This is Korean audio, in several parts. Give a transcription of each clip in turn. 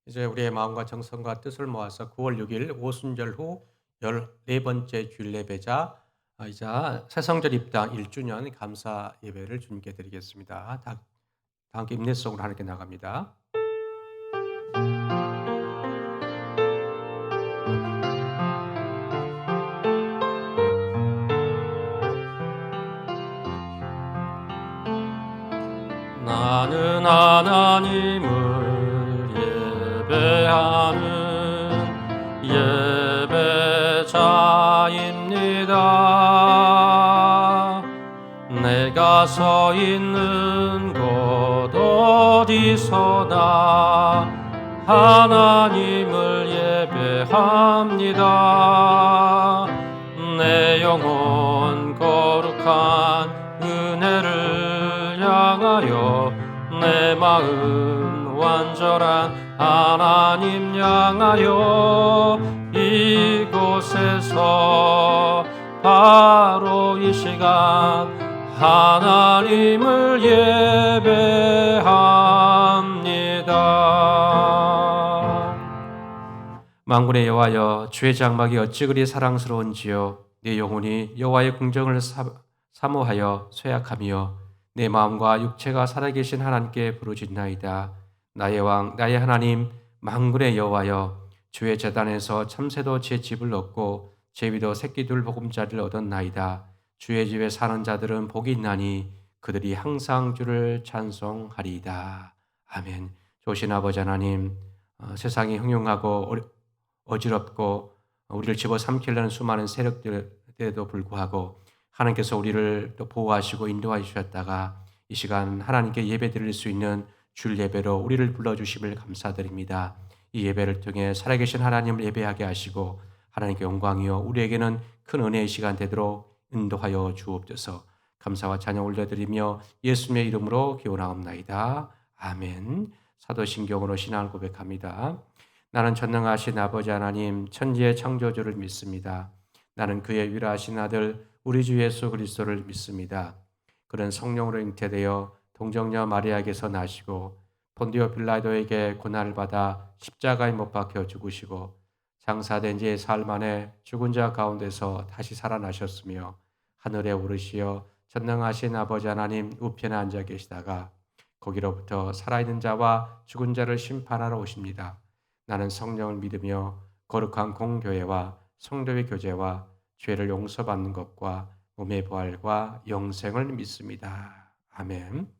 이제 우리의 마음과 정성과 뜻을 모아서 9월 6일 오순절 후 14번째 주일 예배자 이자 새성절 입당 1주년 감사 예배를 주님께 드리겠습니다. 다 함께 인내성으로 하나님께 나갑니다. 나는 하나님을 예배하는 예배자입니다. 내가 서 있는 곳 어디서나 하나님을 예배합니다. 내 영혼 거룩한 은혜를 향하여 내 마음 완전한 하나님 향하여 이곳에서 바로 이 시간 하나님을 예배합니다. 만군의 여호와여, 주의 장막이 어찌 그리 사랑스러운지요. 내 영혼이 여호와의 궁정을 사모하여 쇠약하며 내 마음과 육체가 살아계신 하나님께 부르짖나이다. 나의 왕, 나의 하나님, 만군의 여호와여, 주의 제단에서 참새도 제 집을 얻고 제비도 새끼 둘 보금자리를 얻었나이다. 주의 집에 사는 자들은 복이 있나니 그들이 항상 주를 찬송하리이다. 아멘. 좋으신 아버지 하나님, 세상이 흥용하고 어지럽고 우리를 집어삼키려는 수많은 세력들에도 불구하고 하나님께서 우리를 또 보호하시고 인도하여 주셨다가 이 시간 하나님께 예배드릴 수 있는 주일 예배로 우리를 불러주심을 감사드립니다. 이 예배를 통해 살아계신 하나님을 예배하게 하시고 하나님께 영광이요 우리에게는 큰 은혜의 시간 되도록 인도하여 주옵소서. 감사와 찬양 올려드리며 예수님의 이름으로 기원하옵나이다. 아멘. 사도신경으로 신앙을 고백합니다. 나는 전능하신 아버지 하나님 천지의 창조주를 믿습니다. 나는 그의 위라하신 아들 우리 주 예수 그리스도를 믿습니다. 그는 성령으로 잉태되어 동정녀 마리아에게서 나시고 본디오 빌라도에게 고난을 받아 십자가에 못 박혀 죽으시고 장사된 지 사흘 만에 죽은 자 가운데서 다시 살아나셨으며 하늘에 오르시어 전능하신 아버지 하나님 우편에 앉아 계시다가 거기로부터 살아있는 자와 죽은 자를 심판하러 오십니다. 나는 성령을 믿으며 거룩한 공교회와 성도의 교제와 죄를 용서받는 것과 몸의 부활과 영생을 믿습니다. 아멘.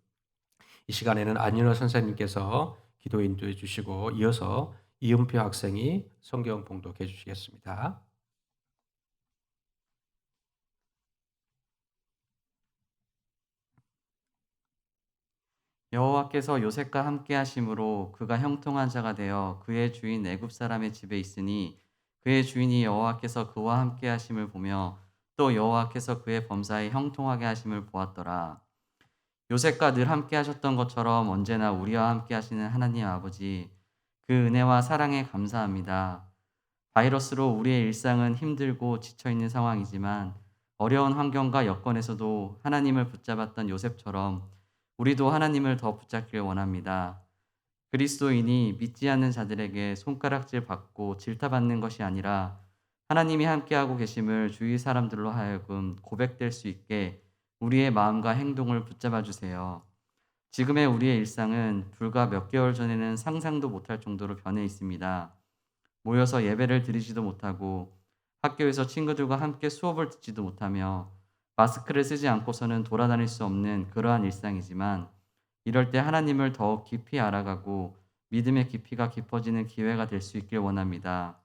이 시간에는 안윤호 선생님께서 기도 인도해 주시고 이어서 이은표 학생이 성경 봉독해 주시겠습니다. 여호와께서 요셉과 함께 하심으로 그가 형통한 자가 되어 그의 주인 애굽 사람의 집에 있으니 그의 주인이 여호와께서 그와 함께 하심을 보며 또 여호와께서 그의 범사에 형통하게 하심을 보았더라. 요셉과 늘 함께 하셨던 것처럼 언제나 우리와 함께 하시는 하나님 아버지, 그 은혜와 사랑에 감사합니다. 바이러스로 우리의 일상은 힘들고 지쳐 있는 상황이지만 어려운 환경과 여건에서도 하나님을 붙잡았던 요셉처럼 우리도 하나님을 더 붙잡길 원합니다. 그리스도인이 믿지 않는 자들에게 손가락질 받고 질타받는 것이 아니라 하나님이 함께하고 계심을 주위 사람들로 하여금 고백될 수 있게 우리의 마음과 행동을 붙잡아 주세요. 지금의 우리의 일상은 불과 몇 개월 전에는 상상도 못할 정도로 변해 있습니다. 모여서 예배를 드리지도 못하고 학교에서 친구들과 함께 수업을 듣지도 못하며 마스크를 쓰지 않고서는 돌아다닐 수 없는 그러한 일상이지만 이럴 때 하나님을 더욱 깊이 알아가고 믿음의 깊이가 깊어지는 기회가 될 수 있길 원합니다.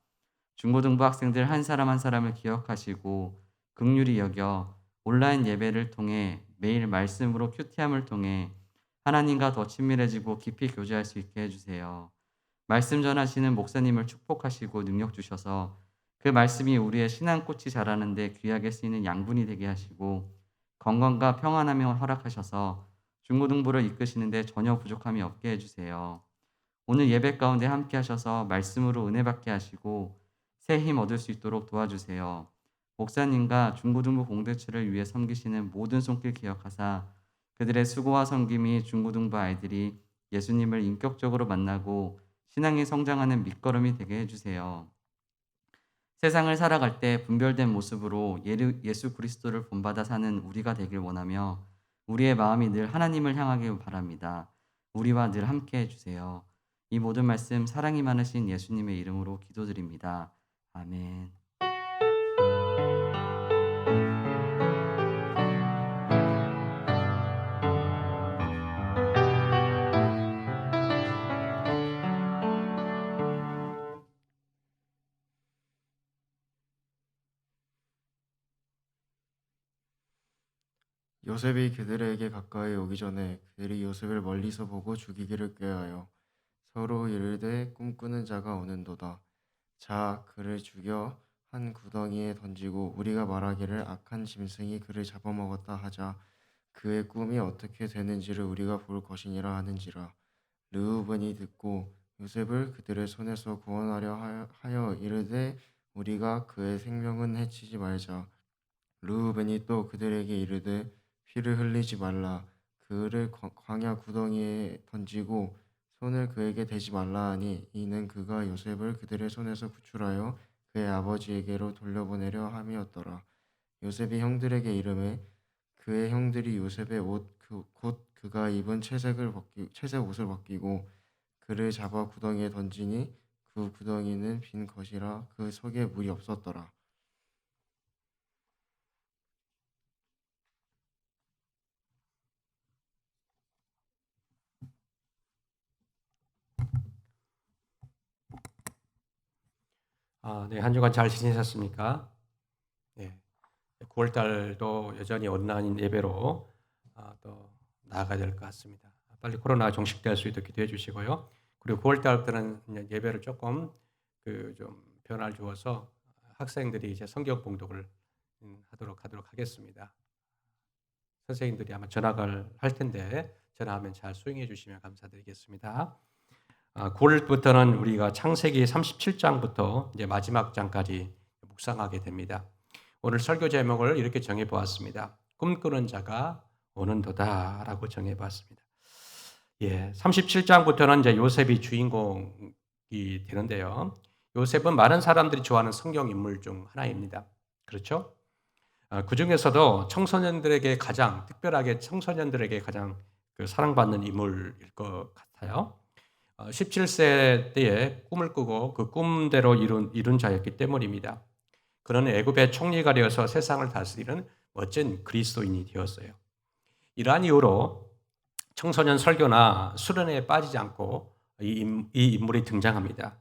중고등부 학생들 한 사람 한 사람을 기억하시고 긍휼히 여겨 온라인 예배를 통해 매일 말씀으로 큐티함을 통해 하나님과 더 친밀해지고 깊이 교제할 수 있게 해주세요. 말씀 전하시는 목사님을 축복하시고 능력 주셔서 그 말씀이 우리의 신앙꽃이 자라는데 귀하게 쓰이는 양분이 되게 하시고 건강과 평안함을 허락하셔서 중고등부를 이끄시는데 전혀 부족함이 없게 해주세요. 오늘 예배 가운데 함께 하셔서 말씀으로 은혜 받게 하시고 새 힘 얻을 수 있도록 도와주세요. 목사님과 중고등부 공동체를 위해 섬기시는 모든 손길 기억하사 그들의 수고와 섬김이 중고등부 아이들이 예수님을 인격적으로 만나고 신앙이 성장하는 밑거름이 되게 해주세요. 세상을 살아갈 때 분별된 모습으로 예수 그리스도를 본받아 사는 우리가 되길 원하며 우리의 마음이 늘 하나님을 향하길 바랍니다. 우리와 늘 함께 해주세요. 이 모든 말씀 사랑이 많으신 예수님의 이름으로 기도드립니다. 아멘. 요셉이 그들에게 가까이 오기 전에 그들이 요셉을 멀리서 보고 죽이기를 꾀하여 서로 이르되 꿈꾸는 자가 오는도다. 자, 그를 죽여 한 구덩이에 던지고 우리가 말하기를 악한 짐승이 그를 잡아먹었다 하자. 그의 꿈이 어떻게 되는지를 우리가 볼 것이니라 하는지라. 르우벤이 듣고 요셉을 그들의 손에서 구원하려 하여 이르되 우리가 그의 생명은 해치지 말자. 르우벤이 또 그들에게 이르되 피를 흘리지 말라. 그를 광야 구덩이에 던지고 손을 그에게 대지 말라 하니 이는 그가 요셉을 그들의 손에서 구출하여 그의 아버지에게로 돌려보내려 함이었더라. 요셉이 형들에게 이르매 그의 형들이 요셉의 곧 그가 입은 채색 옷을 벗기고 그를 잡아 구덩이에 던지니 그 구덩이는 빈 것이라 그 속에 물이 없었더라. 네, 한 주간 잘 지내셨습니까? 네, 9월 달도 여전히 온라인 예배로 또 나아가야 될 것 같습니다. 빨리 코로나 종식될 수 있도록 기도해 주시고요. 그리고 9월 달부터는 예배를 조금 좀 변화를 주어서 학생들이 이제 성경 봉독을 하도록 하겠습니다. 선생님들이 아마 전학을 할 텐데 전화하면 잘 수행해 주시면 감사드리겠습니다. 9월부터는 우리가 창세기 37장부터 이제 마지막 장까지 묵상하게 됩니다. 오늘 설교 제목을 이렇게 정해 보았습니다. 꿈꾸는 자가 오는도다라고 정해 보았습니다. 37장부터는 이제 요셉이 주인공이 되는데요. 요셉은 많은 사람들이 좋아하는 성경 인물 중 하나입니다. 그렇죠? 그 중에서도 특별하게 청소년들에게 가장 사랑받는 인물일 것 같아요. 17세 때에 꿈을 꾸고 그 꿈대로 이룬 자였기 때문입니다. 그는 애굽의 총리가 되어서 세상을 다스리는 멋진 그리스도인이 되었어요. 이러한 이유로 청소년 설교나 수련회에 빠지지 않고 이 인물이 등장합니다.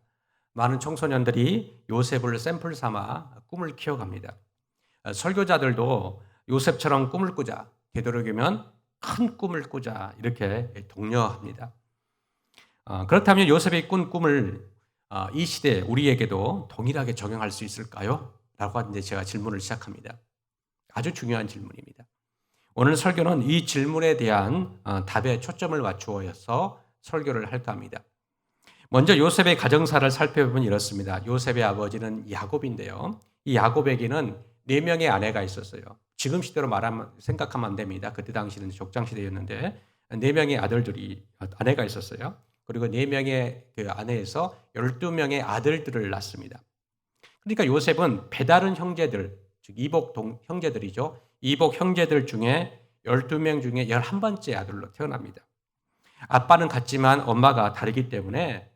많은 청소년들이 요셉을 샘플 삼아 꿈을 키워갑니다. 설교자들도 요셉처럼 꿈을 꾸자, 되도록이면 큰 꿈을 꾸자 이렇게 독려합니다. 그렇다면 요셉이 꾼 꿈을 이 시대 우리에게도 동일하게 적용할 수 있을까요? 라고 이제 제가 질문을 시작합니다. 아주 중요한 질문입니다. 오늘 설교는 이 질문에 대한 답에 초점을 맞추어서 설교를 할까 합니다. 먼저 요셉의 가정사를 살펴보면 이렇습니다. 요셉의 아버지는 야곱인데요. 이 야곱에게는 4명의 아내가 있었어요. 지금 시대로 생각하면 안 됩니다. 그때 당시는 족장시대였는데 4명의 아내가 있었어요. 그리고 4명의 그 아내에서 12명의 아들들을 낳습니다. 그러니까 요셉은 배다른 형제들, 즉 이복 형제들이죠. 이복 형제들 중에 12명 중에 11번째 아들로 태어납니다. 아빠는 같지만 엄마가 다르기 때문에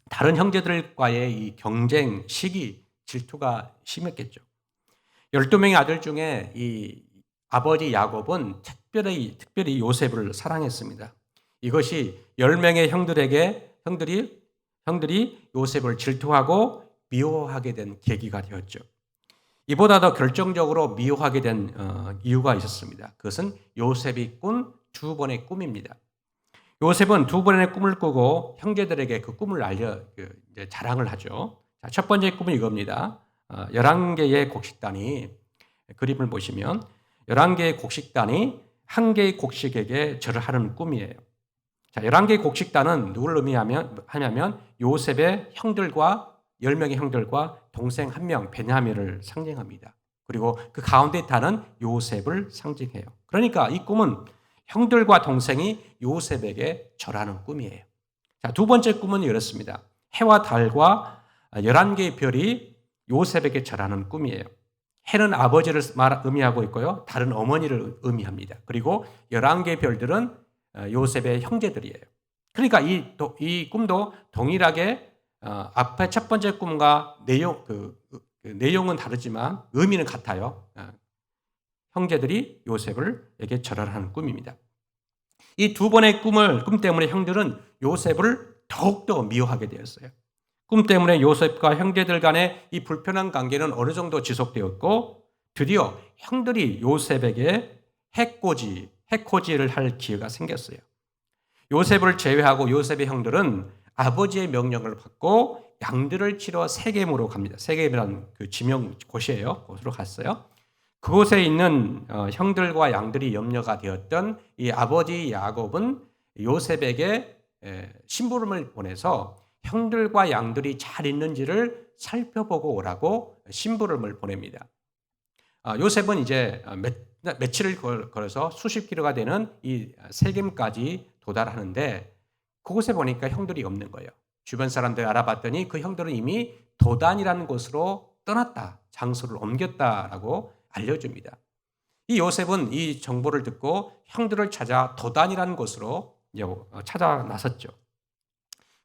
다른 형제들과의 이 경쟁, 시기, 질투가 심했겠죠. 12명의 아들 중에 이 아버지 야곱은 특별히 요셉을 사랑했습니다. 이것이 10명의 형들이 요셉을 질투하고 미워하게 된 계기가 되었죠. 이보다 더 결정적으로 미워하게 된 이유가 있었습니다. 그것은 요셉이 꾼 2번의 꿈입니다. 요셉은 2번의 꿈을 꾸고 형제들에게 그 꿈을 자랑을 하죠. 자, 첫 번째 꿈은 이겁니다. 11개의 곡식단이, 그림을 보시면 11개의 곡식단이 한 개의 곡식에게 절을 하는 꿈이에요. 자, 11개의 곡식단은 누구를 의미하냐면 요셉의 형들과 10명의 형들과 동생 1명 베냐민을 상징합니다. 그리고 그 가운데 단은 요셉을 상징해요. 그러니까 이 꿈은 형들과 동생이 요셉에게 절하는 꿈이에요. 자, 두 번째 꿈은 이렇습니다. 해와 달과 11개의 별이 요셉에게 절하는 꿈이에요. 해는 아버지를 의미하고 있고요. 달은 어머니를 의미합니다. 그리고 11개의 별들은 요셉의 형제들이에요. 그러니까 이 꿈도 동일하게 앞에 첫 번째 꿈과 내용은 다르지만 의미는 같아요. 형제들이 요셉에게 절하는 꿈입니다. 이 두 번의 꿈 때문에 형들은 요셉을 더욱더 미워하게 되었어요. 꿈 때문에 요셉과 형제들 간의 이 불편한 관계는 어느 정도 지속되었고 드디어 형들이 요셉에게 해코지를 할 기회가 생겼어요. 요셉을 제외하고 요셉의 형들은 아버지의 명령을 받고 양들을 치러 세겜으로 갑니다. 세겜이라는 그 지명 곳이에요. 곳으로 갔어요. 그곳에 있는 형들과 양들이 염려가 되었던 이 아버지 야곱은 요셉에게 심부름을 보내서 형들과 양들이 잘 있는지를 살펴보고 오라고 심부름을 보냅니다. 요셉은 이제 며칠을 걸어서 수십 킬로가 되는 이 세겜까지 도달하는데 그곳에 보니까 형들이 없는 거예요. 주변 사람들 알아봤더니 그 형들은 이미 도단이라는 곳으로 떠났다. 장소를 옮겼다라고 알려줍니다. 이 요셉은 이 정보를 듣고 형들을 찾아 도단이라는 곳으로 찾아 나섰죠.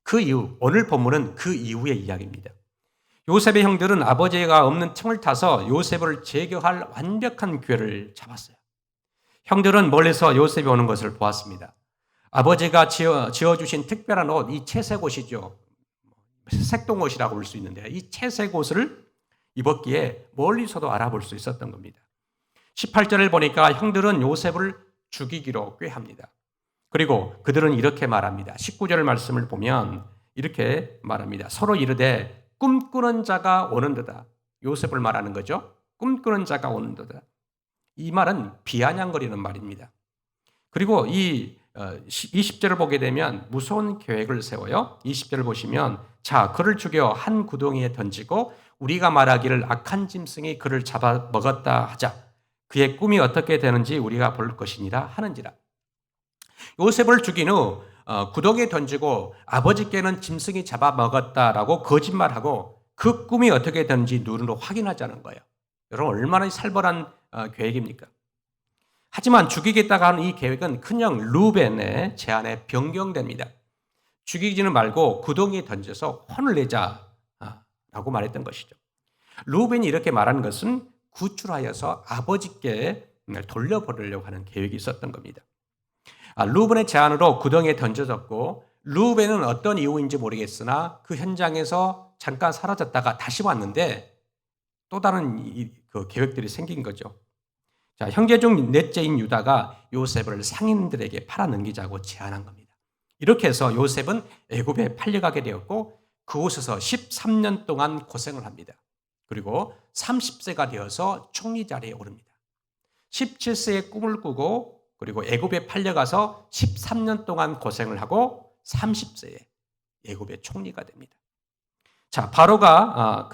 그 이후, 오늘 본문은 그 이후의 이야기입니다. 요셉의 형들은 아버지가 없는 틈을 타서 요셉을 제거할 완벽한 기회를 잡았어요. 형들은 멀리서 요셉이 오는 것을 보았습니다. 아버지가 지어주신 특별한 옷, 이 채색 옷이죠. 색동옷이라고 볼 수 있는데 이 채색 옷을 입었기에 멀리서도 알아볼 수 있었던 겁니다. 18절을 보니까 형들은 요셉을 죽이기로 꾀합니다. 그리고 그들은 이렇게 말합니다. 19절 말씀을 보면 이렇게 말합니다. 서로 이르되 꿈꾸는 자가 오는도다. 요셉을 말하는 거죠. 꿈꾸는 자가 오는도다. 이 말은 비아냥거리는 말입니다. 그리고 이 20절을 보게 되면 무서운 계획을 세워요. 20절을 보시면 자, 그를 죽여 한 구덩이에 던지고 우리가 말하기를 악한 짐승이 그를 잡아먹었다 하자. 그의 꿈이 어떻게 되는지 우리가 볼 것이니라 하는지라. 요셉을 죽인 후 구덩이에 던지고 아버지께는 짐승이 잡아먹었다라고 거짓말하고 그 꿈이 어떻게 되는지 눈으로 확인하자는 거예요. 여러분 얼마나 살벌한 계획입니까? 하지만 죽이겠다고 하는 이 계획은 그냥 루벤의 제안에 변경됩니다. 죽이지는 말고 구덩이에 던져서 혼을 내자라고 말했던 것이죠. 루벤이 이렇게 말하는 것은 구출하여서 아버지께 돌려보내려고 하는 계획이 있었던 겁니다. 루벤의 제안으로 구덩이에 던져졌고 루벤은 어떤 이유인지 모르겠으나 그 현장에서 잠깐 사라졌다가 다시 왔는데 또 다른 그 계획들이 생긴 거죠. 자, 형제 중 넷째인 유다가 요셉을 상인들에게 팔아넘기자고 제안한 겁니다. 이렇게 해서 요셉은 애굽에 팔려가게 되었고 그곳에서 13년 동안 고생을 합니다. 그리고 30세가 되어서 총리 자리에 오릅니다. 17세에 꿈을 꾸고 그리고 애굽에 팔려가서 13년 동안 고생을 하고 30세에 애굽의 총리가 됩니다. 자, 바로가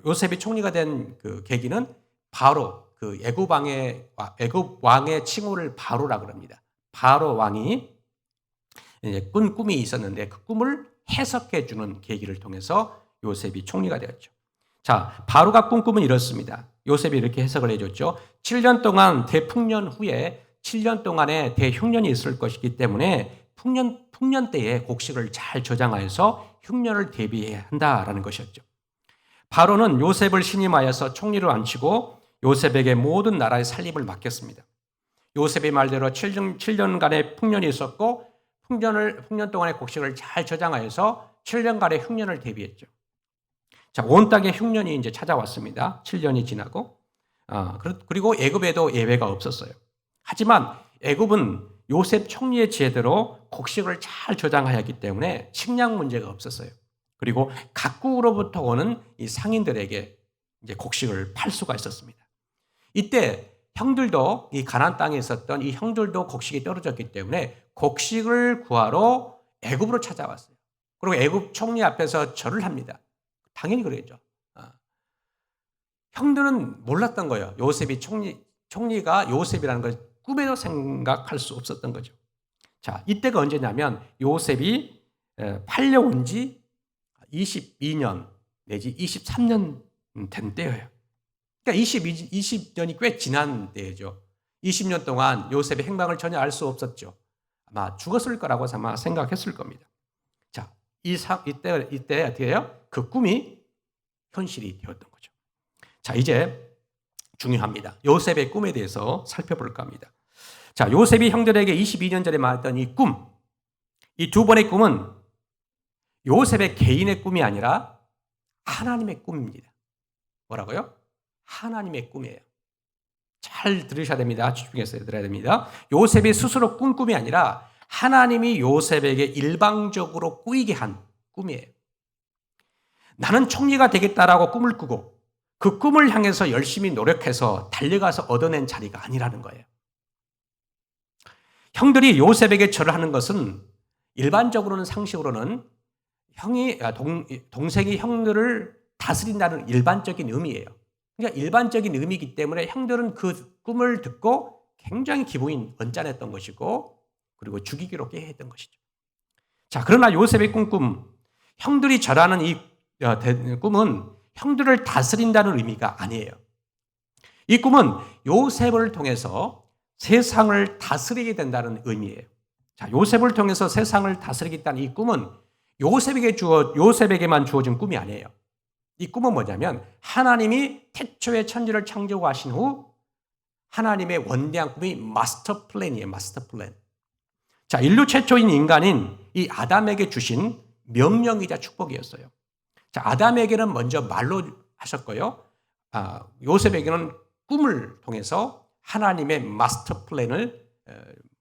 요셉이 총리가 된 그 계기는 바로 그 애굽 왕의 칭호를 바로라 그럽니다. 바로 왕이 이제 꾼 꿈이 있었는데 그 꿈을 해석해 주는 계기를 통해서 요셉이 총리가 되었죠. 자, 바로가 꾼 꿈은 이렇습니다. 요셉이 이렇게 해석을 해줬죠. 7년 동안 대풍년 후에 7년 동안의 대흉년이 있을 것이기 때문에 풍년 때에 곡식을 잘 저장하여서 흉년을 대비해야 한다라는 것이었죠. 바로는 요셉을 신임하여서 총리로 앉히고 요셉에게 모든 나라의 살림을 맡겼습니다. 요셉의 말대로 7년간의 풍년이 있었고 풍년 동안의 곡식을 잘 저장하여서 7년간의 흉년을 대비했죠. 자, 온 땅에 흉년이 이제 찾아왔습니다. 7년이 지나고 그리고 애굽에도 예외가 없었어요. 하지만 애굽은 요셉 총리의 지혜대로 곡식을 잘 저장하였기 때문에 식량 문제가 없었어요. 그리고 각국으로부터 오는 이 상인들에게 이제 곡식을 팔 수가 있었습니다. 이때 형들도 이 가나안 땅에 있었던 이 형들도 곡식이 떨어졌기 때문에 곡식을 구하러 애굽으로 찾아왔어요. 그리고 애굽 총리 앞에서 절을 합니다. 당연히 그러겠죠. 형들은 몰랐던 거예요. 요셉이 총리가 요셉이라는 걸 꿈에도 생각할 수 없었던 거죠. 자, 이때가 언제냐면 요셉이 팔려온 지 22년 내지 23년 된 때예요. 그러니까 20년이 꽤 지난 때죠. 20년 동안 요셉의 행방을 전혀 알 수 없었죠. 아마 죽었을 거라고 아마 생각했을 겁니다. 자, 이때 어떻게 해요? 그 꿈이 현실이 되었던 거죠. 자, 이제 중요합니다. 요셉의 꿈에 대해서 살펴볼까 합니다. 자, 요셉이 형들에게 22년 전에 말했던 이 꿈, 이 두 번의 꿈은 요셉의 개인의 꿈이 아니라 하나님의 꿈입니다. 뭐라고요? 하나님의 꿈이에요. 잘 들으셔야 됩니다. 집중해서 들어야 됩니다. 요셉이 스스로 꾼 꿈이 아니라 하나님이 요셉에게 일방적으로 꾸이게 한 꿈이에요. 나는 총리가 되겠다라고 꿈을 꾸고 그 꿈을 향해서 열심히 노력해서 달려가서 얻어낸 자리가 아니라는 거예요. 형들이 요셉에게 절을 하는 것은 일반적으로는 상식으로는 동생이 형들을 다스린다는 일반적인 의미예요. 그러니까 일반적인 의미이기 때문에 형들은 그 꿈을 듣고 굉장히 기분이 언짢았던 것이고 그리고 죽이기로 꾀했던 것이죠. 자, 그러나 요셉의 꿈, 형들이 절하는 이 꿈은 형들을 다스린다는 의미가 아니에요. 이 꿈은 요셉을 통해서 세상을 다스리게 된다는 의미예요. 자, 요셉을 통해서 세상을 다스리겠다는 이 꿈은 요셉에게만 주어진 꿈이 아니에요. 이 꿈은 뭐냐면 하나님이 태초에 천지를 창조하신 후 하나님의 원대한 꿈이 마스터 플랜이에요. 마스터 플랜. 자, 인류 최초인 인간인 이 아담에게 주신 명령이자 축복이었어요. 자, 아담에게는 먼저 말로 하셨고요. 요셉에게는 꿈을 통해서 하나님의 마스터 플랜을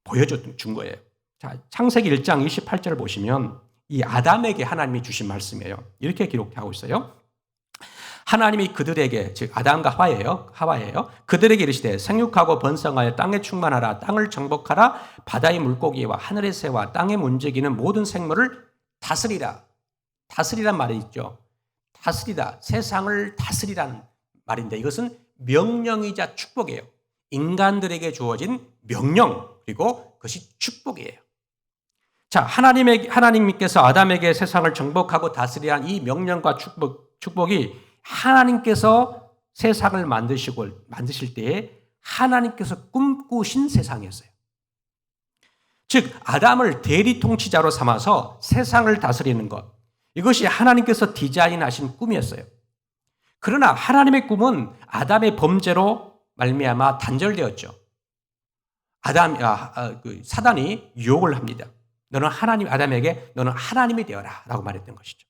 보여준 거예요. 자, 창세기 1장 28절을 보시면 이 아담에게 하나님이 주신 말씀이에요. 이렇게 기록하고 있어요. 하나님이 그들에게, 즉 아담과 하와예요. 그들에게 이르시되 생육하고 번성하여 땅에 충만하라. 땅을 정복하라. 바다의 물고기와 하늘의 새와 땅에 움직이는 모든 생물을 다스리라. 다스리란 말이 있죠. 다스리다. 세상을 다스리란 말인데 이것은 명령이자 축복이에요. 인간들에게 주어진 명령 그리고 그것이 축복이에요. 자, 하나님께서 아담에게 세상을 정복하고 다스리란 이 명령과 축복이 하나님께서 세상을 만드실 때에 하나님께서 꿈꾸신 세상이었어요. 즉 아담을 대리 통치자로 삼아서 세상을 다스리는 것, 이것이 하나님께서 디자인하신 꿈이었어요. 그러나 하나님의 꿈은 아담의 범죄로 말미암아 단절되었죠. 사단이 유혹을 합니다. 아담에게 너는 하나님이 되어라 라고 말했던 것이죠.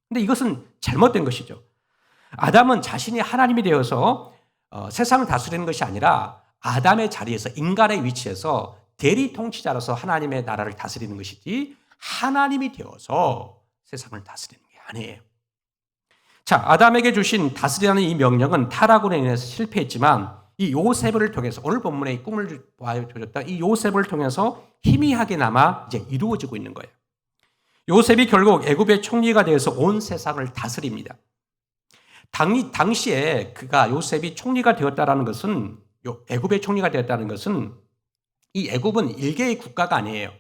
근데 이것은 잘못된 것이죠. 아담은 자신이 하나님이 되어서 세상을 다스리는 것이 아니라 아담의 자리에서 인간의 위치에서 대리 통치자로서 하나님의 나라를 다스리는 것이지 하나님이 되어서 세상을 다스리는 게 아니에요. 자, 아담에게 주신 다스리라는 이 명령은 타락으로 인해서 실패했지만 이 요셉을 통해서 오늘 본문에 이 꿈을 보여줬다. 이 요셉을 통해서 희미하게나마 이제 이루어지고 있는 거예요. 요셉이 결국 애굽의 총리가 되어서 온 세상을 다스립니다. 당시에 요셉이 총리가 되었다라는 것은 애굽의 총리가 되었다는 것은 이 애굽은 일개의 국가가 아니에요.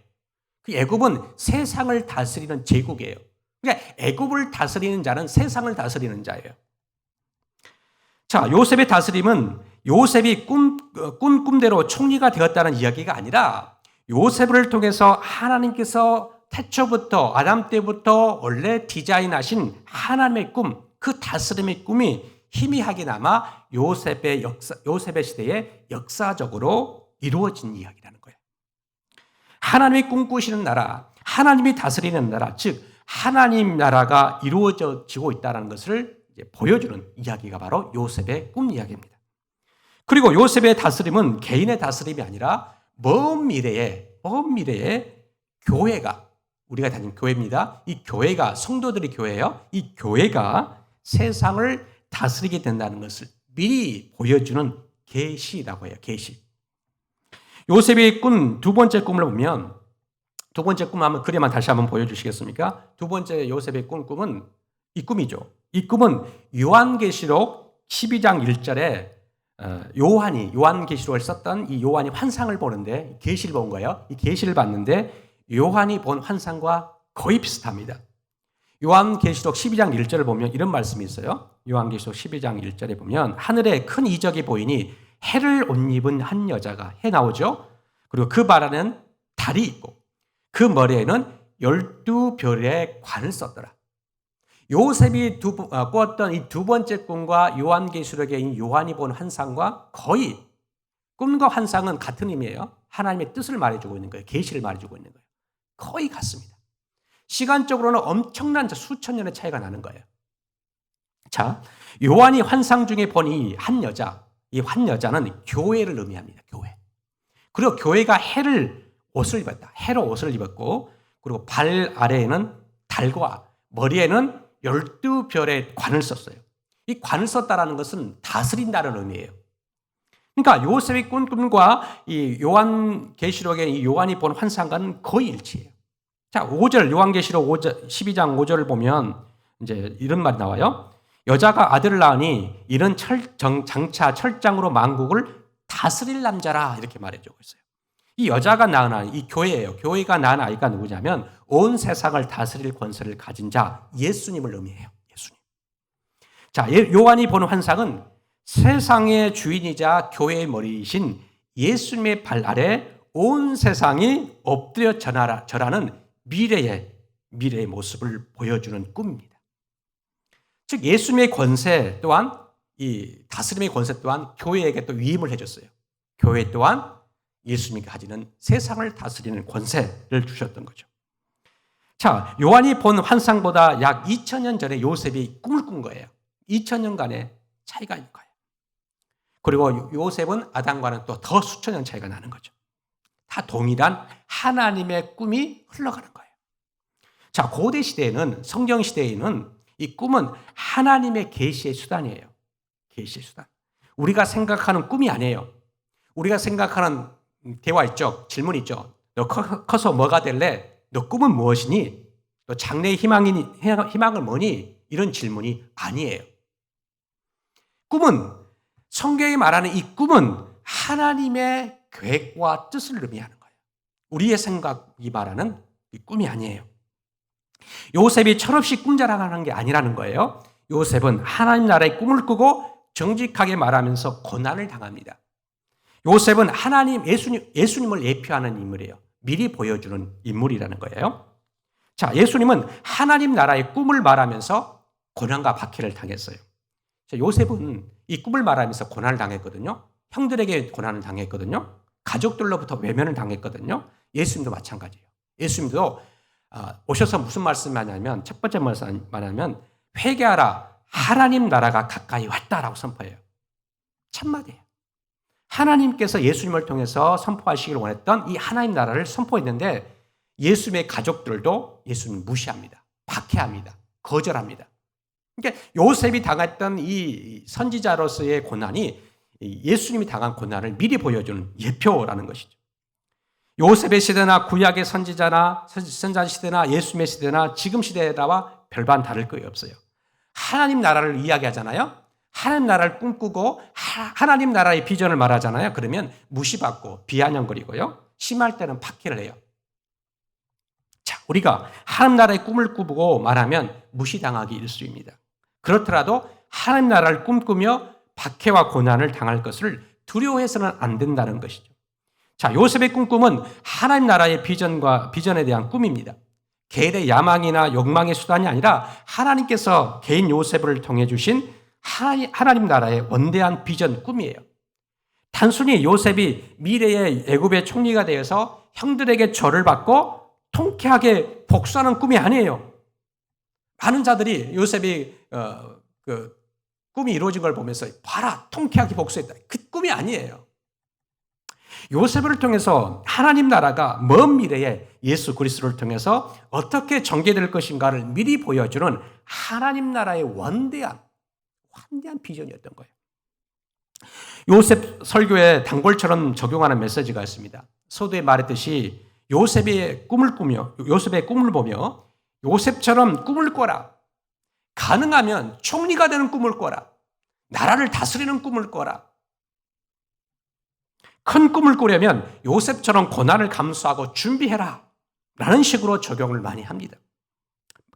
그 애굽은 세상을 다스리는 제국이에요. 그러니까 애굽을 다스리는 자는 세상을 다스리는 자예요. 자, 요셉의 다스림은 요셉이 꾼 꿈대로 총리가 되었다는 이야기가 아니라 요셉을 통해서 하나님께서 태초부터 아담 때부터 원래 디자인하신 하나님의 꿈, 그 다스림의 꿈이 희미하게나마 요셉의 시대에 역사적으로 이루어진 이야기라는 거예요. 하나님이 꿈꾸시는 나라, 하나님이 다스리는 나라, 즉 하나님 나라가 이루어지고 있다는 것을 보여주는 이야기가 바로 요셉의 꿈 이야기입니다. 그리고 요셉의 다스림은 개인의 다스림이 아니라 먼 미래에 교회가, 우리가 다니는 교회입니다. 이 교회가, 성도들의 교회예요. 이 교회가 세상을 다스리게 된다는 것을 미리 보여주는 계시라고 해요. 계시. 요셉이 꾼 두 번째 꿈을 보면, 두 번째 꿈 한번 그림만 다시 한번 보여주시겠습니까? 두 번째 요셉의 꾼 꿈은 이 꿈이죠. 이 꿈은 요한계시록 12장 1절에 요한계시록을 썼던 이 요한이 환상을 보는데 계시를 본 거예요. 이 계시를 봤는데 요한이 본 환상과 거의 비슷합니다. 요한계시록 12장 1절을 보면 이런 말씀이 있어요. 요한계시록 12장 1절에 보면 하늘에 큰 이적이 보이니 해를 옷 입은 한 여자가, 해 나오죠. 그리고 그 발 안에는 달이 있고 그 머리에는 12별의 관을 썼더라. 요셉이 꾸었던 이 두 번째 꿈과 요한계시록의 요한이 본 환상과 거의, 꿈과 환상은 같은 의미예요. 하나님의 뜻을 말해주고 있는 거예요. 계시를 말해주고 있는 거예요. 거의 같습니다. 시간적으로는 엄청난 수천 년의 차이가 나는 거예요. 자, 요한이 환상 중에 본 이 한 여자, 이 한 여자는 교회를 의미합니다. 교회. 그리고 교회가 해를 옷을 입었다. 해로 옷을 입었고, 그리고 발 아래에는 달과 머리에는 12별의 관을 썼어요. 이 관을 썼다라는 것은 다스린다는 의미예요. 그러니까 요셉의 꿈과 이 요한계시록의 이 요한이 본 환상과는 거의 일치해요. 자, 5절, 요한계시록 12장 5절을 보면 이제 이런 말이 나와요. 여자가 아들을 낳으니 이는 장차 철장으로 만국을 다스릴 남자라, 이렇게 말해주고 있어요. 이 여자가 낳은 아이, 이 교회예요. 교회가 낳은 아이가 누구냐면 온 세상을 다스릴 권세를 가진 자, 예수님을 의미해요. 예수님. 자, 요한이 보는 환상은 세상의 주인이자 교회의 머리이신 예수님의 발 아래 온 세상이 엎드려 절하는 미래의 모습을 보여주는 꿈입니다. 즉 예수님의 권세 또한, 이 다스림의 권세 또한 교회에게 또 위임을 해줬어요. 교회 또한 예수님이 가지는 세상을 다스리는 권세를 주셨던 거죠. 자, 요한이 본 환상보다 약 2000년 전에 요셉이 꿈을 꾼 거예요. 2000년간의 차이가 있는 거예요. 그리고 요셉은 아담과는 또 더 수천 년 차이가 나는 거죠. 다 동일한 하나님의 꿈이 흘러가는 거예요. 자, 고대 시대에는, 성경 시대에는 이 꿈은 하나님의 계시의 수단이에요. 계시의 수단. 우리가 생각하는 꿈이 아니에요. 우리가 생각하는 대화 있죠. 질문 있죠. 너 커서 뭐가 될래? 너 꿈은 무엇이니? 너 장래의 희망은 뭐니? 이런 질문이 아니에요. 꿈은, 성경이 말하는 이 꿈은 하나님의 계획과 뜻을 의미하는 거예요. 우리의 생각이 말하는 이 꿈이 아니에요. 요셉이 철없이 꿈자랑하는 게 아니라는 거예요. 요셉은 하나님 나라의 꿈을 꾸고 정직하게 말하면서 고난을 당합니다. 요셉은 예수님을 예표하는 인물이에요. 미리 보여주는 인물이라는 거예요. 자, 예수님은 하나님 나라의 꿈을 말하면서 고난과 박해를 당했어요. 자, 요셉은 이 꿈을 말하면서 고난을 당했거든요. 형들에게 고난을 당했거든요. 가족들로부터 외면을 당했거든요. 예수님도 마찬가지예요. 예수님도 오셔서 무슨 말씀하냐면, 첫 번째 말하면 회개하라, 하나님 나라가 가까이 왔다라고 선포해요. 참말이에요. 하나님께서 예수님을 통해서 선포하시기를 원했던 이 하나님 나라를 선포했는데 예수님의 가족들도 예수님을 무시합니다. 박해합니다. 거절합니다. 그러니까 요셉이 당했던 이 선지자로서의 고난이 예수님이 당한 고난을 미리 보여주는 예표라는 것이죠. 요셉의 시대나 구약의 선지자 시대나 예수님의 시대나 지금 시대와 별반 다를 거 없어요. 하나님 나라를 이야기하잖아요. 하나님 나라를 꿈꾸고 하나님 나라의 비전을 말하잖아요. 그러면 무시받고 비아냥거리고요. 심할 때는 박해를 해요. 자, 우리가 하나님 나라의 꿈을 꾸고 말하면 무시당하기 일쑤입니다. 그렇더라도 하나님 나라를 꿈꾸며 박해와 고난을 당할 것을 두려워해서는 안 된다는 것이죠. 자, 요셉의 꿈꿈은 하나님 나라의 비전에 대한 꿈입니다. 개인의 야망이나 욕망의 수단이 아니라 하나님께서 개인 요셉을 통해 주신 하나님 나라의 원대한 비전, 꿈이에요. 단순히 요셉이 미래의 애굽의 총리가 되어서 형들에게 절을 받고 통쾌하게 복수하는 꿈이 아니에요. 많은 자들이 요셉이 꿈이 이루어진 걸 보면서 봐라, 통쾌하게 복수했다. 그 꿈이 아니에요. 요셉을 통해서 하나님 나라가 먼 미래에 예수 그리스도를 통해서 어떻게 전개될 것인가를 미리 보여주는 하나님 나라의 원대한 비전이었던 거예요. 요셉 설교에 단골처럼 적용하는 메시지가 있습니다. 서두에 말했듯이 요셉의 꿈을 보며 요셉처럼 꿈을 꿔라. 가능하면 총리가 되는 꿈을 꿔라. 나라를 다스리는 꿈을 꿔라. 큰 꿈을 꾸려면 요셉처럼 고난을 감수하고 준비해라. 라는 식으로 적용을 많이 합니다.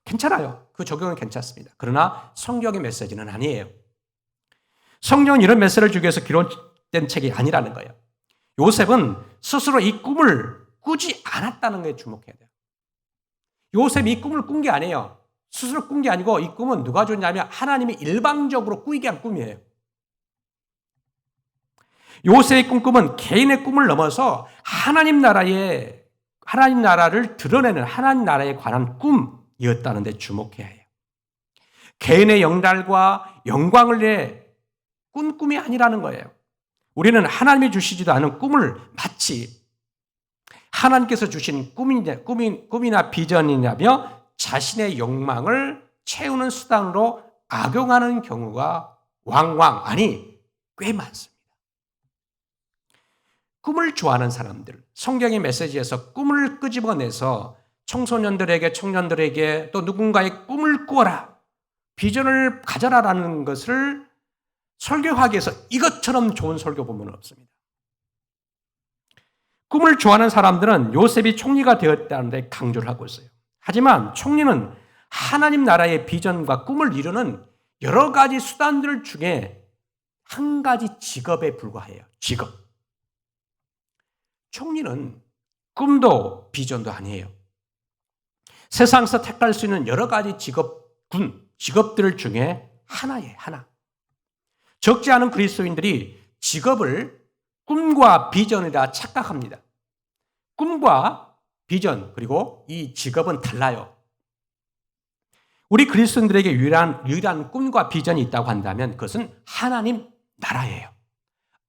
괜찮아요. 그 적용은 괜찮습니다. 그러나 성경의 메시지는 아니에요. 성경은 이런 메시지를 주기 위해서 기록된 책이 아니라는 거예요. 요셉은 스스로 이 꿈을 꾸지 않았다는 것에 주목해야 돼요. 요셉이 이 꿈을 꾼 게 아니에요. 스스로 꾼 게 아니고 이 꿈은 누가 줬냐면 하나님이 일방적으로 꾸이게 한 꿈이에요. 요셉의 꿈은 개인의 꿈을 넘어서 하나님 나라를 드러내는 하나님 나라에 관한 꿈이었다는 데 주목해야 해요. 개인의 영달과 영광을 위해 꾼 꿈이 아니라는 거예요. 우리는 하나님이 주시지도 않은 꿈을 마치 하나님께서 주신 꿈이나 비전이냐며 자신의 욕망을 채우는 수단으로 악용하는 경우가 꽤 많습니다. 꿈을 좋아하는 사람들, 성경의 메시지에서 꿈을 끄집어내서 청년들에게 또 누군가의 꿈을 꾸어라, 비전을 가져라라는 것을 설교하기 위해서 이것처럼 좋은 설교 본문은 없습니다. 꿈을 좋아하는 사람들은 요셉이 총리가 되었다는 데 강조를 하고 있어요. 하지만 총리는 하나님 나라의 비전과 꿈을 이루는 여러 가지 수단들 중에 한 가지 직업에 불과해요. 직업. 총리는 꿈도 비전도 아니에요. 세상에서 택할 수 있는 여러 가지 직업들 중에 하나예요. 하나. 적지 않은 그리스도인들이 직업을 꿈과 비전이라 착각합니다. 꿈과 비전 그리고 이 직업은 달라요. 우리 그리스도인들에게 유일한 꿈과 비전이 있다고 한다면 그것은 하나님 나라예요.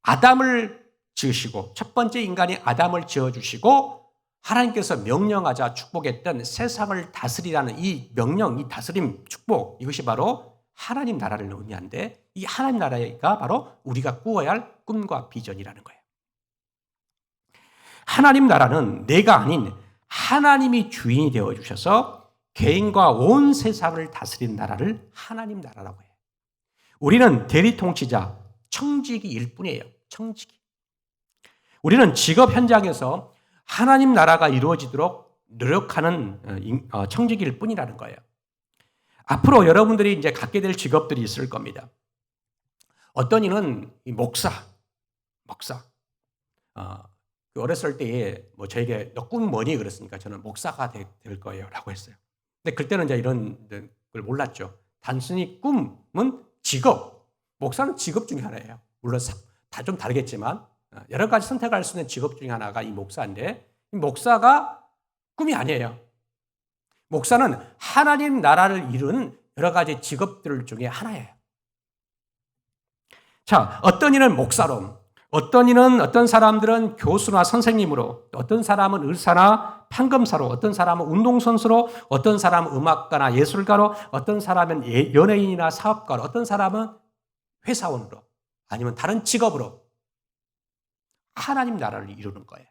아담을 지으시고 첫 번째 인간이 아담을 지어주시고 하나님께서 명령하자 축복했던 세상을 다스리라는 이 명령, 이 다스림, 축복 이것이 바로 하나님 나라를 의미하는데 이 하나님 나라가 바로 우리가 꾸어야 할 꿈과 비전이라는 거예요. 하나님 나라는 내가 아닌 하나님이 주인이 되어주셔서 개인과 온 세상을 다스리는 나라를 하나님 나라라고 해요. 우리는 대리통치자, 청지기일 뿐이에요. 청지기. 우리는 직업 현장에서 하나님 나라가 이루어지도록 노력하는 청지기일 뿐이라는 거예요. 앞으로 여러분들이 이제 갖게 될 직업들이 있을 겁니다. 어떤 이는 목사. 어렸을 때에 저에게 너 꿈 뭐니 그랬으니까 저는 목사가 될 거예요라고 했어요. 근데 그때는 이제 이런 걸 몰랐죠. 단순히 꿈은 직업. 목사는 직업 중에 하나예요. 물론 다 좀 다르겠지만 여러 가지 선택할 수 있는 직업 중에 하나가 이 목사인데 이 목사가 꿈이 아니에요. 목사는 하나님 나라를 이루는 여러 가지 직업들 중에 하나예요. 자, 어떤 이는 목사로, 어떤 사람들은 교수나 선생님으로, 어떤 사람은 의사나 판검사로, 어떤 사람은 운동선수로, 어떤 사람은 음악가나 예술가로, 어떤 사람은 연예인이나 사업가로, 어떤 사람은 회사원으로, 아니면 다른 직업으로 하나님 나라를 이루는 거예요.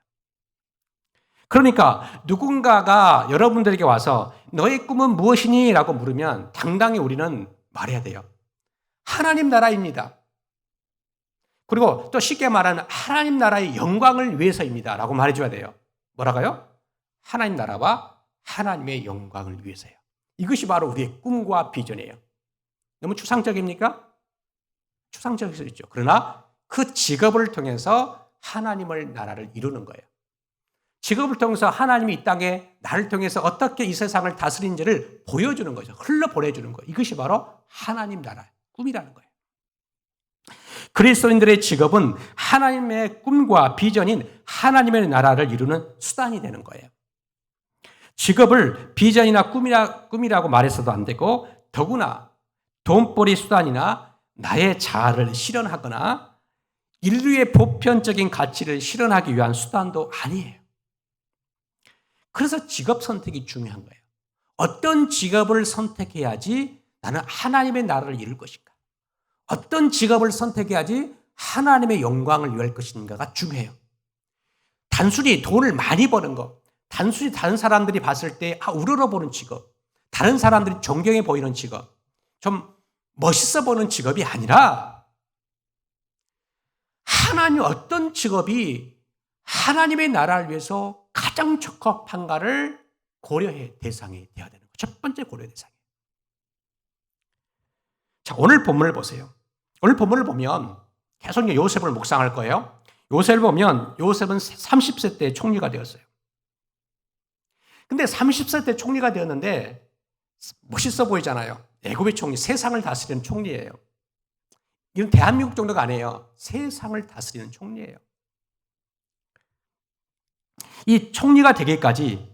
그러니까 누군가가 여러분들에게 와서 너의 꿈은 무엇이니? 라고 물으면 당당히 우리는 말해야 돼요. 하나님 나라입니다. 그리고 또 쉽게 말하는 하나님 나라의 영광을 위해서입니다. 라고 말해줘야 돼요. 뭐라고요? 하나님 나라와 하나님의 영광을 위해서요. 이것이 바로 우리의 꿈과 비전이에요. 너무 추상적입니까? 추상적일 수 있죠. 그러나 그 직업을 통해서 하나님의 나라를 이루는 거예요. 직업을 통해서 하나님이 이 땅에 나를 통해서 어떻게 이 세상을 다스리는지를 보여주는 거죠. 흘러보내주는 거예요. 이것이 바로 하나님 나라, 꿈이라는 거예요. 그리스도인들의 직업은 하나님의 꿈과 비전인 하나님의 나라를 이루는 수단이 되는 거예요. 직업을 비전이나 꿈이라고 말해서도 안 되고 더구나 돈벌이 수단이나 나의 자아를 실현하거나 인류의 보편적인 가치를 실현하기 위한 수단도 아니에요. 그래서 직업 선택이 중요한 거예요. 어떤 직업을 선택해야지 나는 하나님의 나라를 이룰 것인가? 어떤 직업을 선택해야지 하나님의 영광을 위할 것인가가 중요해요. 단순히 돈을 많이 버는 것, 단순히 다른 사람들이 봤을 때 우러러보는 직업, 다른 사람들이 존경해 보이는 직업, 좀 멋있어 보이는 직업이 아니라 하나님 어떤 직업이 하나님의 나라를 위해서 가장 적합한가를 고려해 대상이 되어야 되는 거예요. 첫 번째 고려 대상이에요. 자, 오늘 본문을 보세요. 오늘 본문을 보면 계속 요셉을 묵상할 거예요. 요셉을 보면 요셉은 30세 때 총리가 되었어요. 근데 30세 때 총리가 되었는데 멋있어 보이잖아요. 애굽의 총리, 세상을 다스리는 총리예요. 이건 대한민국 정도가 아니에요. 세상을 다스리는 총리예요. 이 총리가 되기까지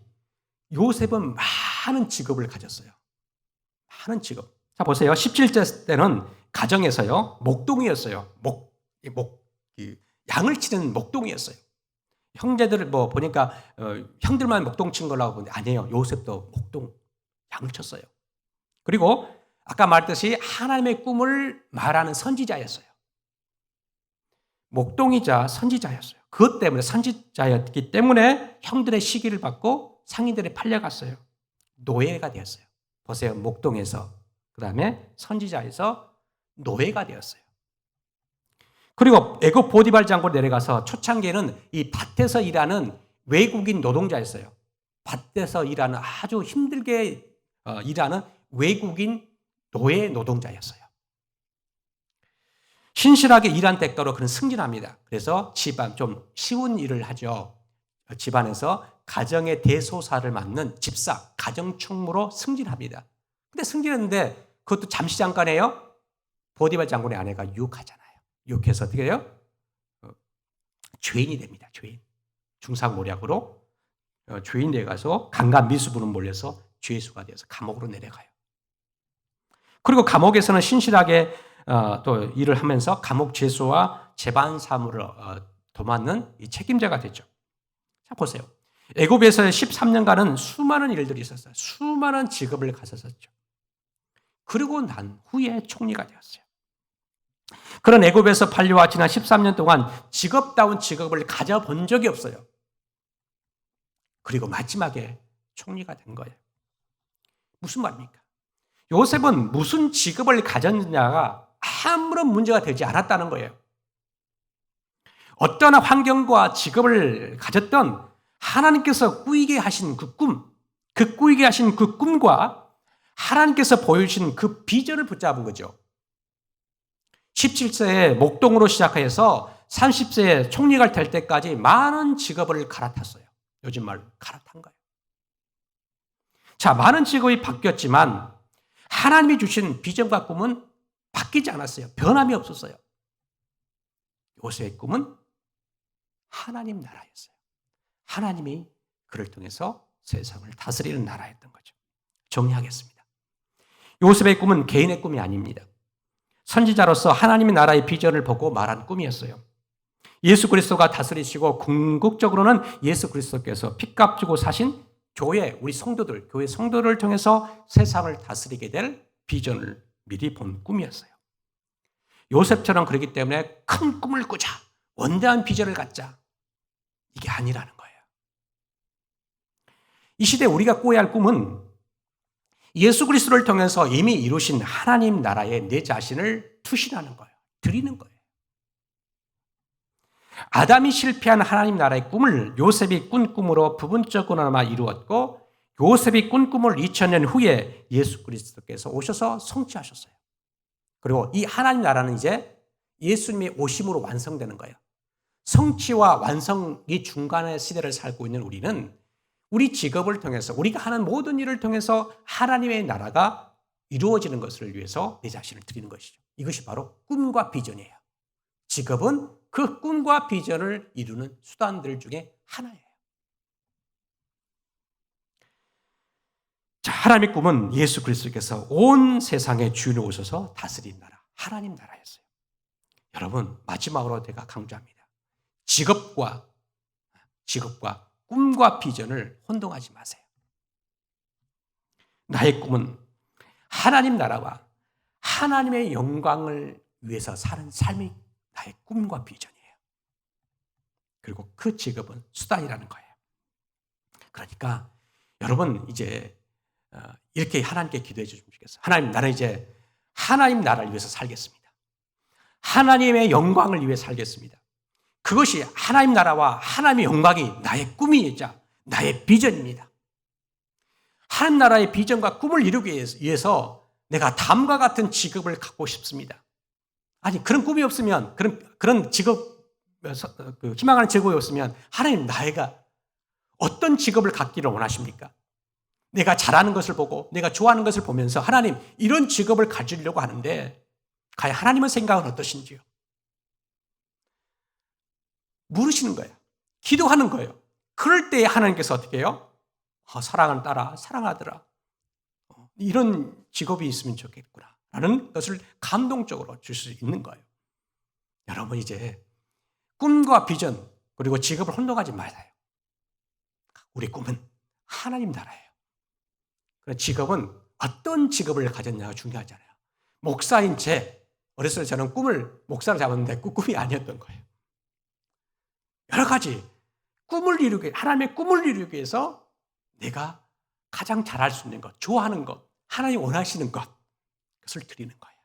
요셉은 많은 직업을 가졌어요. 많은 직업. 자, 보세요. 17세 때는 가정에서요, 목동이었어요. 양을 치는 목동이었어요. 형제들 보니까 형들만 목동 친 거라고 보는데 아니에요. 요셉도 목동 양을 쳤어요. 그리고 아까 말했듯이 하나님의 꿈을 말하는 선지자였어요. 목동이자 선지자였어요. 그것 때문에 선지자였기 때문에 형들의 시기를 받고 상인들에 팔려갔어요. 노예가 되었어요. 보세요. 목동에서 그 다음에 선지자에서 노예가 되었어요. 그리고 애굽 보디발 장고로 내려가서 초창기에는 이 밭에서 일하는 외국인 노동자였어요. 밭에서 일하는 아주 힘들게 일하는 외국인 노예 노동자였어요. 신실하게 일한 대가로 그는 승진합니다. 그래서 집안 좀 쉬운 일을 하죠. 집안에서 가정의 대소사를 맡는 집사, 가정총무로 승진합니다. 근데 승진했는데 그것도 잠시 잠깐이에요. 보디발 장군의 아내가 유혹하잖아요. 유혹해서 어떻게 해요? 죄인이 됩니다. 죄인. 중상모략으로 죄인 돼 가서 강간 미수부는 몰려서 죄수가 되어서 감옥으로 내려가요. 그리고 감옥에서는 신실하게 또 일을 하면서 감옥 죄수와 재반 사무를 도맡는 이 책임자가 되죠. 자, 보세요. 애굽에서의 13년간은 수많은 일들이 있었어요. 수많은 직업을 가졌었죠. 그리고 난 후에 총리가 되었어요. 그런 애굽에서 판류와 지난 13년 동안 직업다운 직업을 가져본 적이 없어요. 그리고 마지막에 총리가 된 거예요. 무슨 말입니까? 요셉은 무슨 직업을 가졌느냐가 아무런 문제가 되지 않았다는 거예요. 어떠한 환경과 직업을 가졌던 하나님께서 꾸이게 하신 그 꾸이게 하신 그 꿈과 하나님께서 보여주신 그 비전을 붙잡은 거죠. 17세에 목동으로 시작해서 30세에 총리가 될 때까지 많은 직업을 갈아탔어요. 요즘 말로 갈아탄 거예요. 자, 많은 직업이 바뀌었지만 하나님이 주신 비전과 꿈은 바뀌지 않았어요. 변함이 없었어요. 요셉의 꿈은 하나님 나라였어요. 하나님이 그를 통해서 세상을 다스리는 나라였던 거죠. 정리하겠습니다. 요셉의 꿈은 개인의 꿈이 아닙니다. 선지자로서 하나님의 나라의 비전을 보고 말한 꿈이었어요. 예수 그리스도가 다스리시고 궁극적으로는 예수 그리스도께서 핏값 주고 사신 교회, 우리 성도들, 교회 성도를 통해서 세상을 다스리게 될 비전을 미리 본 꿈이었어요. 요셉처럼 그렇기 때문에 큰 꿈을 꾸자, 원대한 비전을 갖자, 이게 아니라는 거예요. 이 시대에 우리가 꿔야 할 꿈은 예수 그리스도를 통해서 이미 이루신 하나님 나라에 내 자신을 투신하는 거예요. 드리는 거예요. 아담이 실패한 하나님 나라의 꿈을 요셉이 꾼 꿈으로 부분적으로나마 이루었고, 요셉이 꾼 꿈을 2000년 후에 예수 그리스도께서 오셔서 성취하셨어요. 그리고 이 하나님 나라는 이제 예수님의 오심으로 완성되는 거예요. 성취와 완성이 중간의 시대를 살고 있는 우리는 우리 직업을 통해서, 우리가 하는 모든 일을 통해서 하나님의 나라가 이루어지는 것을 위해서 내 자신을 드리는 것이죠. 이것이 바로 꿈과 비전이에요. 직업은 그 꿈과 비전을 이루는 수단들 중에 하나예요. 자, 하나님의 꿈은 예수 그리스도께서 온 세상의 주인으로 오셔서 다스린 나라, 하나님 나라였어요. 여러분, 마지막으로 제가 강조합니다. 직업과 꿈과 비전을 혼동하지 마세요. 나의 꿈은 하나님 나라와 하나님의 영광을 위해서 사는 삶이 나의 꿈과 비전이에요. 그리고 그 직업은 수단이라는 거예요. 그러니까 여러분 이제 이렇게 하나님께 기도해 주시면 좋겠어요. 하나님, 나는 이제 하나님 나라를 위해서 살겠습니다. 하나님의 영광을 위해 살겠습니다. 그것이 하나님 나라와 하나님의 영광이 나의 꿈이자 나의 비전입니다. 하나님 나라의 비전과 꿈을 이루기 위해서 내가 다음과 같은 직업을 갖고 싶습니다. 아니, 그런 꿈이 없으면, 그런 직업, 희망하는 직업이 없으면 하나님 나이가 어떤 직업을 갖기를 원하십니까? 내가 잘하는 것을 보고 내가 좋아하는 것을 보면서 하나님 이런 직업을 가지려고 하는데 과연 하나님의 생각은 어떠신지요? 물으시는 거예요. 기도하는 거예요. 그럴 때 하나님께서 어떻게 해요? 사랑하는 딸아, 사랑하더라. 이런 직업이 있으면 좋겠구나 라는 것을 감동적으로 줄 수 있는 거예요. 여러분 이제 꿈과 비전 그리고 직업을 혼동하지 말아요. 우리 꿈은 하나님 나라예요. 그런 직업은 어떤 직업을 가졌냐가 중요하잖아요. 목사인 어렸을 때 저는 목사를 잡았는데 꿈이 아니었던 거예요. 여러 가지 하나님의 꿈을 이루기 위해서 내가 가장 잘할 수 있는 것, 좋아하는 것, 하나님 원하시는 그것을 드리는 거예요.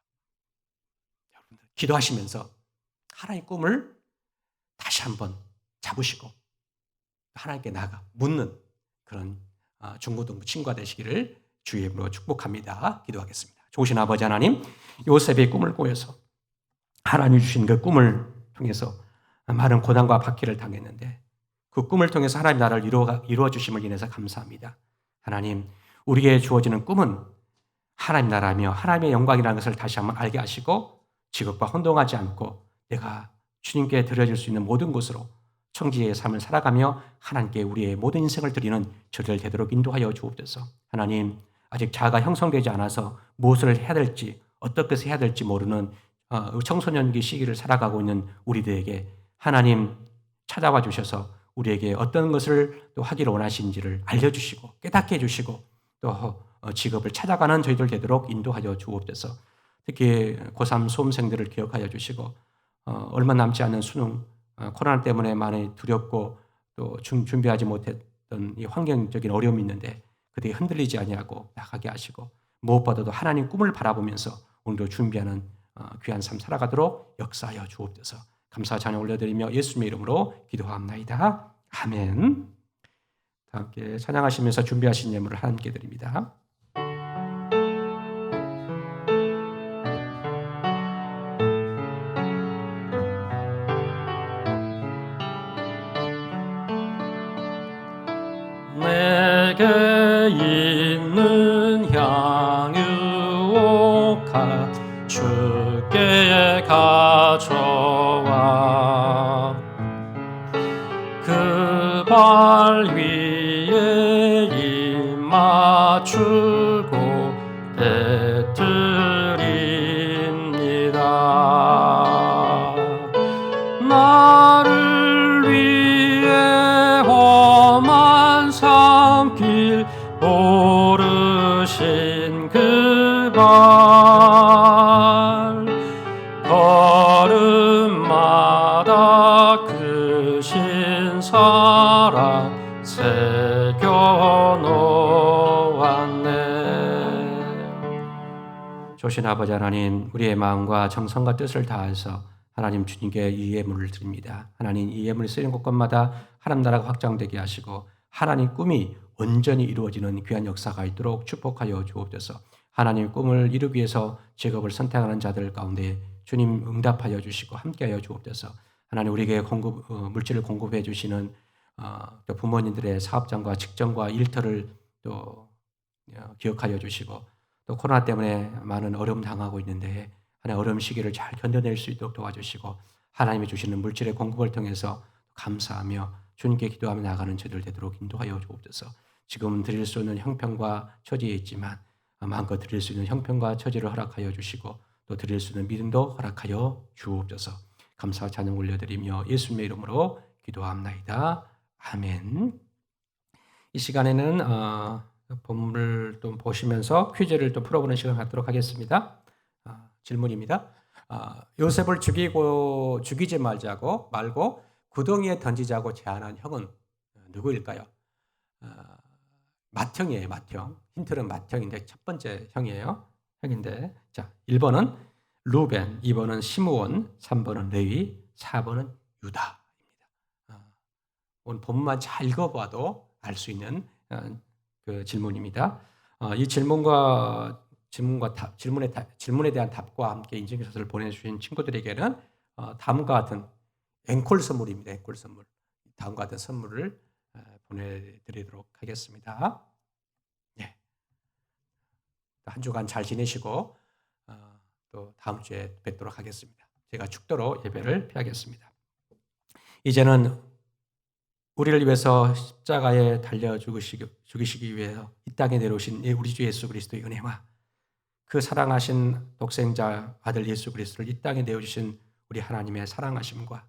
여러분들 기도하시면서 하나님의 꿈을 다시 한번 잡으시고 하나님께 묻는 그런 중고등부 친구가 되시기를 주의 이름으로 축복합니다. 기도하겠습니다. 좋으신 아버지 하나님, 요셉의 꿈을 꾸어서 하나님 주신 그 꿈을 통해서 많은 고난과 박해를 당했는데 그 꿈을 통해서 하나님 나라를 이루어 주심을 인해서 감사합니다. 하나님, 우리에게 주어지는 꿈은 하나님 나라며 하나님의 영광이라는 것을 다시 한번 알게 하시고 직업과 혼동하지 않고 내가 주님께 드려질 수 있는 모든 것으로 청지의 삶을 살아가며 하나님께 우리의 모든 인생을 드리는 저들 되도록 인도하여 주옵소서. 하나님, 아직 자아가 형성되지 않아서 무엇을 해야 될지 어떻게 해야 될지 모르는 청소년기 시기를 살아가고 있는 우리들에게 하나님 찾아와 주셔서 우리에게 어떤 것을 또 하기를 원하시는지를 알려주시고 깨닫게 해주시고 또 직업을 찾아가는 저희들 되도록 인도하여 주옵소서. 특히 고3 수험생들을 기억하여 주시고 얼마 남지 않은 수능 코로나 때문에 많이 두렵고 또 준비하지 못했던 이 환경적인 어려움이 있는데 그들이 흔들리지 아니하고 나가게 하시고 무엇보다도 하나님 꿈을 바라보면서 오늘도 준비하는 귀한 삶 살아가도록 역사하여 주옵소서. 감사 찬양 올려드리며 예수님의 이름으로 기도합나이다. 아멘. 다 함께 찬양하시면서 준비하신 예물을 하나님께 드립니다. 내게 있는 향유옥화 주께 가져와 그 발 위에 입 맞추고 배드립니다. 나를 위해 험한 산길 오르신 그 발 걸음마다 그 신사랑 새겨놓았네. 조신 아버지 하나님, 우리의 마음과 정성과 뜻을 다해서 하나님 주님께 이 예물을 드립니다. 하나님 이 예물이 쓰이는 곳곳마다 하나님 나라가 확장되게 하시고 하나님 꿈이 온전히 이루어지는 귀한 역사가 있도록 축복하여 주옵소서. 하나님 꿈을 이루기 위해서 직업을 선택하는 자들 가운데 주님 응답하여 주시고 함께하여 주옵소서. 하나님 우리에게 물질을 공급해 주시는 또 부모님들의 사업장과 직장과 일터를 또 기억하여 주시고 또 코로나 때문에 많은 어려움 당하고 있는데 하나님 어려움 시기를 잘 견뎌낼 수 있도록 도와주시고 하나님이 주시는 물질의 공급을 통해서 감사하며 주님께 기도하며 나가는 저들 되도록 인도하여 주옵소서. 지금 드릴 수 있는 형편과 처지에 있지만 마음껏 드릴 수 있는 형편과 처지를 허락하여 주시고 또 드릴 수 있는 믿음도 허락하여 주옵소서. 감사 찬양 올려드리며 예수님의 이름으로 기도합나이다. 아멘. 이 시간에는 본문을 또 보시면서 퀴즈를 또 풀어보는 시간 갖도록 하겠습니다. 질문입니다. 요셉을 죽이지 말고 구덩이에 던지자고 제안한 형은 누구일까요? 맏형이에요. 맏형. 힌트는 맏형인데 첫 번째 형인데 자 1번은 루벤, 2번은 시므온, 3번은 레위, 4번은 유다입니다. 오늘 본문만 잘 읽어봐도 알 수 있는 그 질문입니다. 이 질문에 대한 답과 함께 인증서를 보내주신 친구들에게는 다음과 같은 앵콜 선물입니다. 앵콜 선물. 다음과 같은 선물을 보내드리도록 하겠습니다. 예. 한 주간 잘 지내시고 또 다음 주에 뵙도록 하겠습니다. 제가 축도로 예배를 피하겠습니다. 이제는 우리를 위해서 십자가에 달려 죽으시기 위해서 이 땅에 내려오신 우리 주 예수 그리스도의 은혜와 그 사랑하신 독생자 아들 예수 그리스도를 이 땅에 내어주신 우리 하나님의 사랑하심과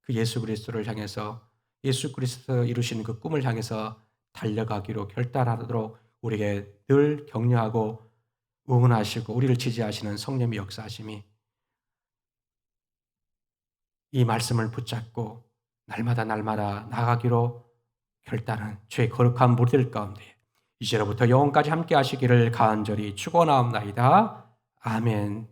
그 예수 그리스도를 향해서 예수 그리스도 이루신 그 꿈을 향해서 달려가기로 결단하도록 우리에게 늘 격려하고 응원하시고 우리를 지지하시는 성령의 역사하심이 이 말씀을 붙잡고 날마다 나아가기로 결단한 죄의 거룩한 무리들 가운데 이제로부터 영원까지 함께 하시기를 간절히 축원하옵나이다. 아멘.